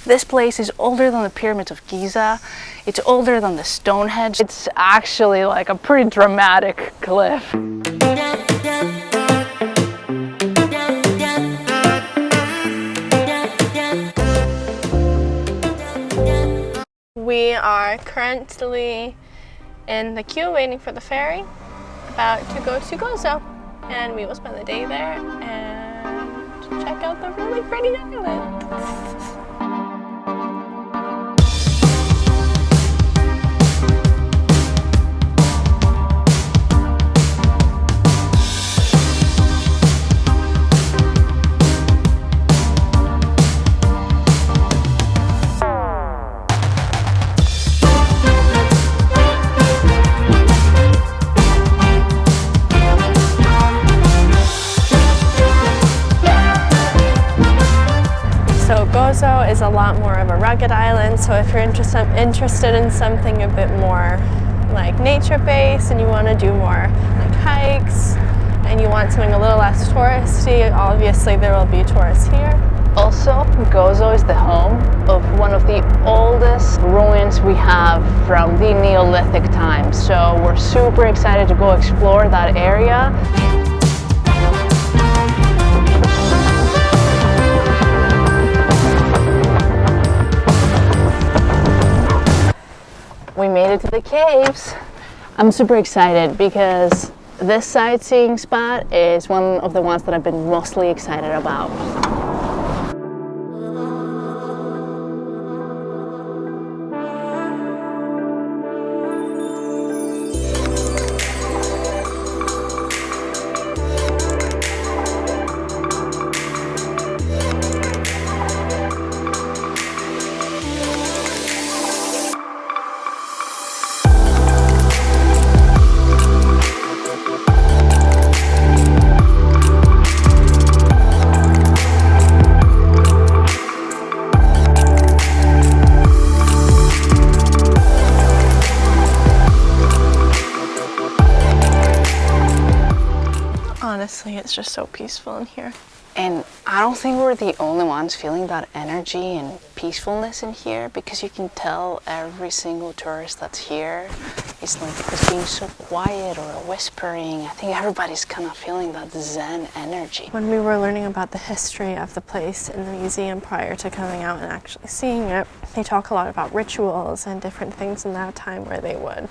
This place is older than the pyramids of Giza. It's older than the Stonehenge. It's actually like a pretty dramatic cliff. We are currently in the queue waiting for the ferry, about to go to Gozo, and we will spend the day there and check out the really pretty island. Gozo is a lot more of a rugged island, so if you're interested in something a bit more like nature-based and you want to do more like hikes and you want something a little less touristy, obviously there will be tourists here. Also, Gozo is the home of one of the oldest ruins we have from the Neolithic times, so we're super excited to go explore that area. We made it to the caves. I'm super excited because this sightseeing spot is one of the ones that I've been mostly excited about. Honestly, it's just so peaceful in here. And I don't think we're the only ones feeling that energy and peacefulness in here, because you can tell every single tourist that's here is being so quiet or whispering. I think everybody's kind of feeling that Zen energy. When we were learning about the history of the place in the museum prior to coming out and actually seeing it, they talk a lot about rituals and different things in that time where they would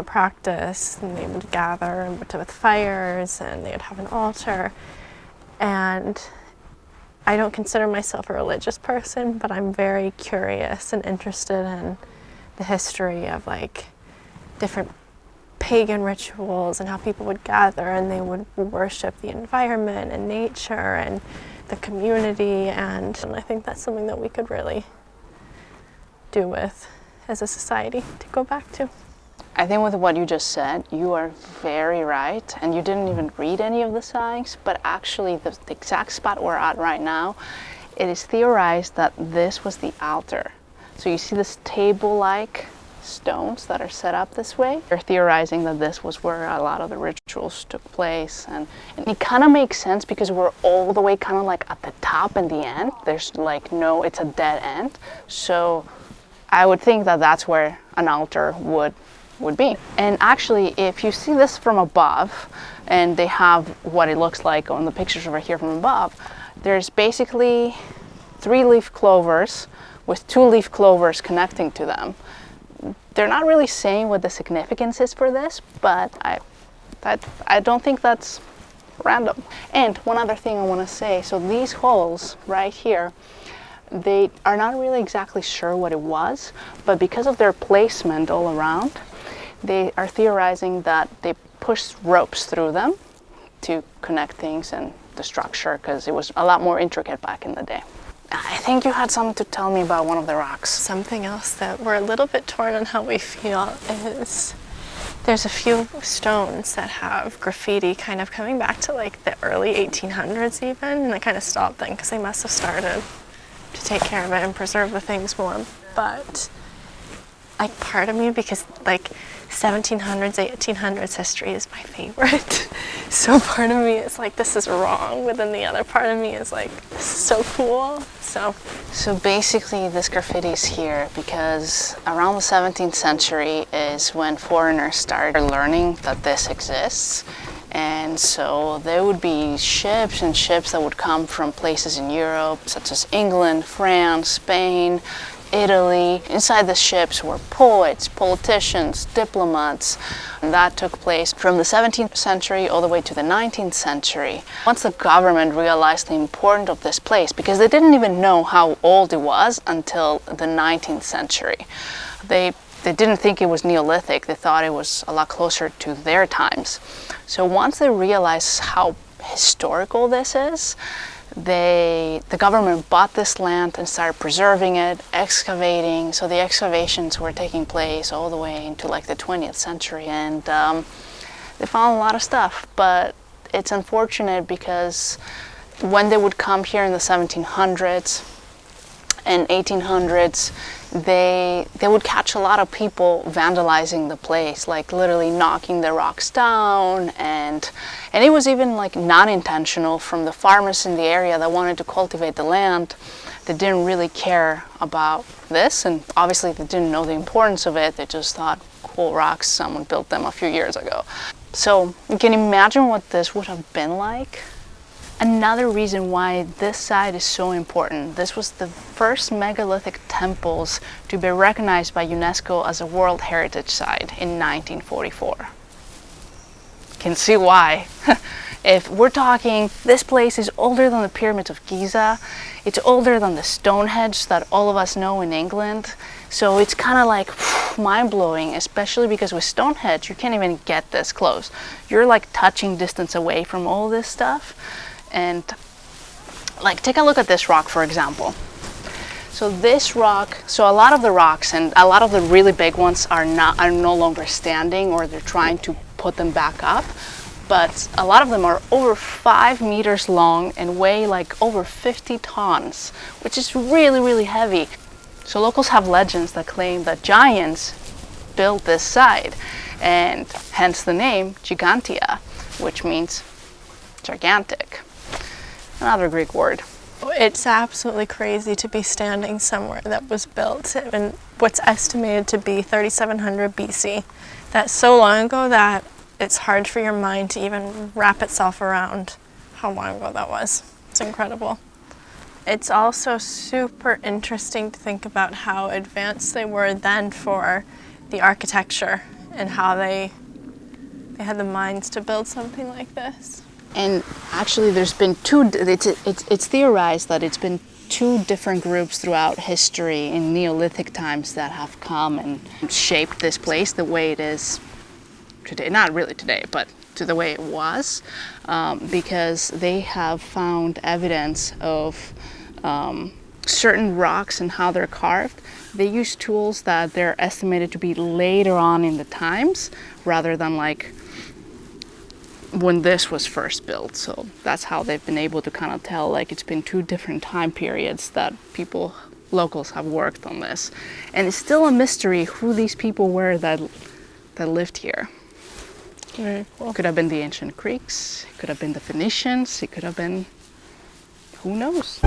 practice and they would gather with fires and they would have an altar. And I don't consider myself a religious person, but I'm very curious and interested in the history of like different pagan rituals and how people would gather and they would worship the environment and nature and the community, and I think that's something that we could really do with as a society to go back to. I think with what you just said, you are very right, and you didn't even read any of the signs, but actually the exact spot we're at right now, it is theorized that this was the altar. So you see this table-like stones that are set up this way? They're theorizing that this was where a lot of the rituals took place, and it kind of makes sense because we're all the way kind of like at the top and the end. There's like no, it's a dead end. So I would think that that's where an altar would be. And actually, if you see this from above, and they have what it looks like on the pictures over here from above, there's basically 3 leaf clovers with 2 leaf clovers connecting to them. They're not really saying what the significance is for this, but I don't think that's random. And one other thing I want to say, so these holes right here, they are not really exactly sure what it was, but because of their placement all around, they are theorizing that they pushed ropes through them to connect things and the structure, because it was a lot more intricate back in the day. I think you had something to tell me about one of the rocks. Something else that we're a little bit torn on how we feel is there's a few stones that have graffiti kind of coming back to like the early 1800s even, and I kind of stopped then because they must have started to take care of it and preserve the things more. But like part of me, because like 1700s, 1800s history is my favorite. So part of me is like, this is wrong, but then the other part of me is like, this is so cool. So So basically this graffiti is here because around the 17th century is when foreigners started learning that this exists. And so there would be ships and ships that would come from places in Europe, such as England, France, Spain, Italy. Inside the ships were poets, politicians, diplomats. And that took place from the 17th century all the way to the 19th century. Once the government realized the importance of this place, because they didn't even know how old it was until the 19th century. They didn't think it was Neolithic, they thought it was a lot closer to their times. So once they realized how historical this is, the government bought this land and started preserving it, excavating. So the excavations were taking place all the way into like the 20th century, and they found a lot of stuff. But it's unfortunate because when they would come here in the 1700s and 1800s, they would catch a lot of people vandalizing the place, like literally knocking the rocks down, and it was even like not intentional from the farmers in the area that wanted to cultivate the land. They didn't really care about this, and obviously they didn't know the importance of it. They just thought, cool rocks, someone built them a few years ago. So you can imagine what this would have been like. Another reason why this site is so important, this was the first megalithic temples to be recognized by UNESCO as a World Heritage Site in 1944. You can see why. If we're talking, this place is older than the pyramids of Giza, it's older than the Stonehenge that all of us know in England. So it's kind of like mind-blowing, especially because with Stonehenge, you can't even get this close. You're like touching distance away from all this stuff. And like, take a look at this rock, for example. So this rock, so a lot of the rocks and a lot of the really big ones are no longer standing, or they're trying to put them back up. But a lot of them are over 5 meters long and weigh like over 50 tons, which is really, really heavy. So locals have legends that claim that giants built this site, and hence the name Ggantija, which means gigantic. Another Greek word. It's absolutely crazy to be standing somewhere that was built in what's estimated to be 3700 BC. That's so long ago that it's hard for your mind to even wrap itself around how long ago that was. It's incredible. It's also super interesting to think about how advanced they were then for the architecture and how they had the minds to build something like this. And actually there's been it's theorized that it's been two different groups throughout history in Neolithic times that have come and shaped this place the way it is today. Not really today, but to the way it was, because they have found evidence of certain rocks and how they're carved. They use tools that they're estimated to be later on in the times rather than like when this was first built. So that's how they've been able to kind of tell, like, it's been two different time periods that locals have worked on this. And it's still a mystery who these people were that lived here. Very cool. It could have been the ancient Greeks, it could have been the Phoenicians, it could have been, who knows?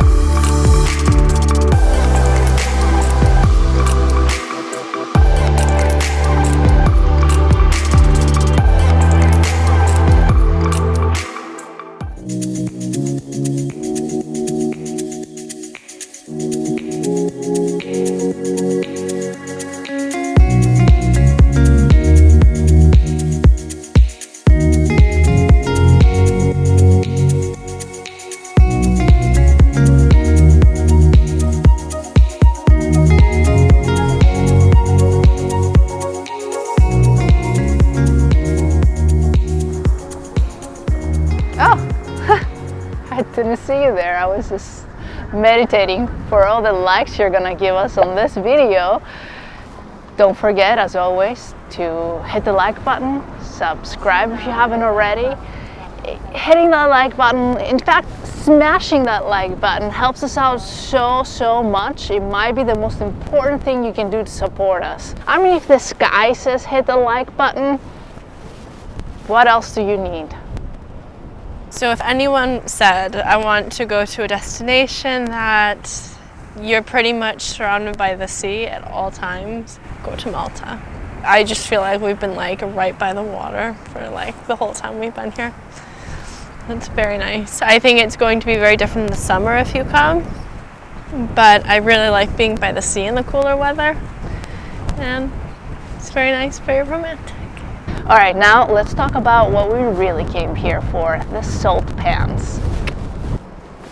Didn't see you there. I was just meditating for all the likes you're gonna give us on this video. Don't forget, as always, to hit the like button, subscribe if you haven't already. Hitting that like button, in fact, smashing that like button helps us out so much. It might be the most important thing you can do to support us. I mean, if the sky says hit the like button, what else do you need? So if anyone said, I want to go to a destination that you're pretty much surrounded by the sea at all times. Go to Malta. I just feel like we've been like right by the water for like the whole time we've been here. It's very nice. I think it's going to be very different in the summer if you come, but I really like being by the sea in the cooler weather, and it's very nice, very romantic. All right, now let's talk about what we really came here for, the salt pans.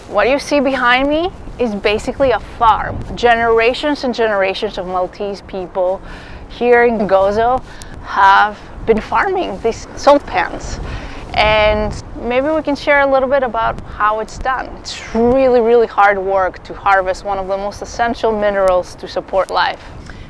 What you see behind me is basically a farm. Generations and generations of Maltese people here in Gozo have been farming these salt pans. And maybe we can share a little bit about how it's done. It's really, really hard work to harvest one of the most essential minerals to support life.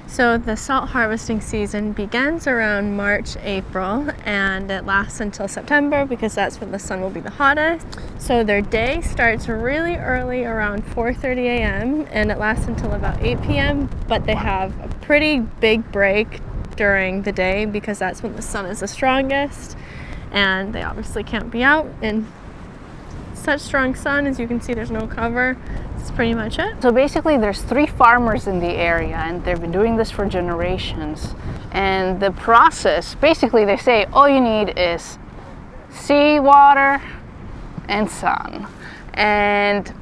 So the salt harvesting season begins around March, April, and it lasts until September because that's when the sun will be the hottest. So their day starts really early around 4:30 a.m. and it lasts until about 8 p.m. But they have a pretty big break during the day because that's when the sun is the strongest, and they obviously can't be out in such strong sun. As you can see, there's no cover. That's pretty much it. So basically there's 3 farmers in the area and they've been doing this for generations. And the process, basically they say all you need is sea water and sun. And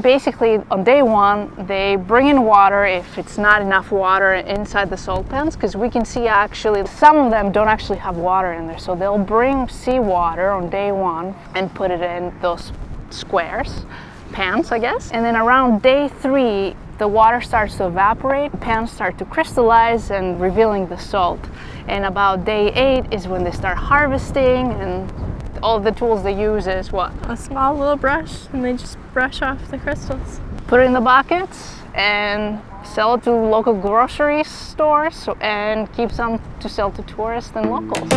basically on day 1 they bring in water if it's not enough water inside the salt pans, because we can see actually some of them don't actually have water in there, so they'll bring seawater on day 1 and put it in those squares pans, I guess. And then around day 3 the water starts to evaporate, pans start to crystallize and revealing the salt. And about day 8 is when they start harvesting, and all the tools they use is what? A small little brush, and they just brush off the crystals. Put it in the buckets and sell it to local grocery stores and keep some to sell to tourists and locals.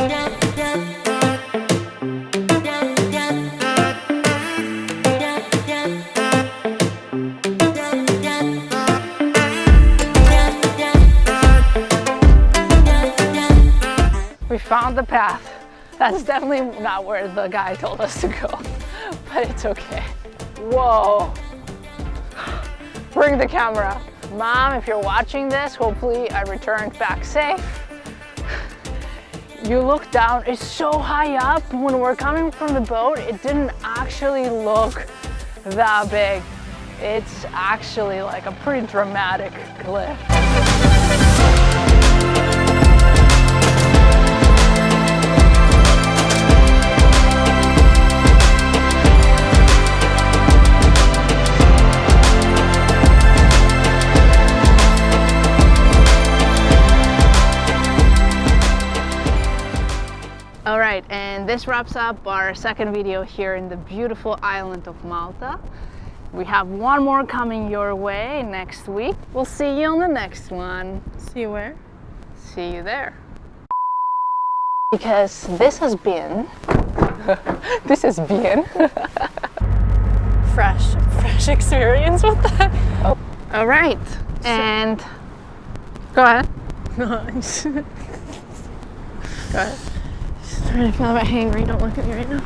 We found the path. That's definitely not where the guy told us to go, but it's okay. Whoa. Bring the camera. Mom, if you're watching this, hopefully I returned back safe. You look down, it's so high up. When we're coming from the boat, it didn't actually look that big. It's actually like a pretty dramatic cliff. All right, and this wraps up our second video here in the beautiful island of Malta. We have one more coming your way next week. We'll see you on the next one. See you where? See you there. Because this has been fresh experience with that. Oh. All right, and go ahead. No, Go ahead. I'm trying to feel a bit hangry. Don't look at me right now.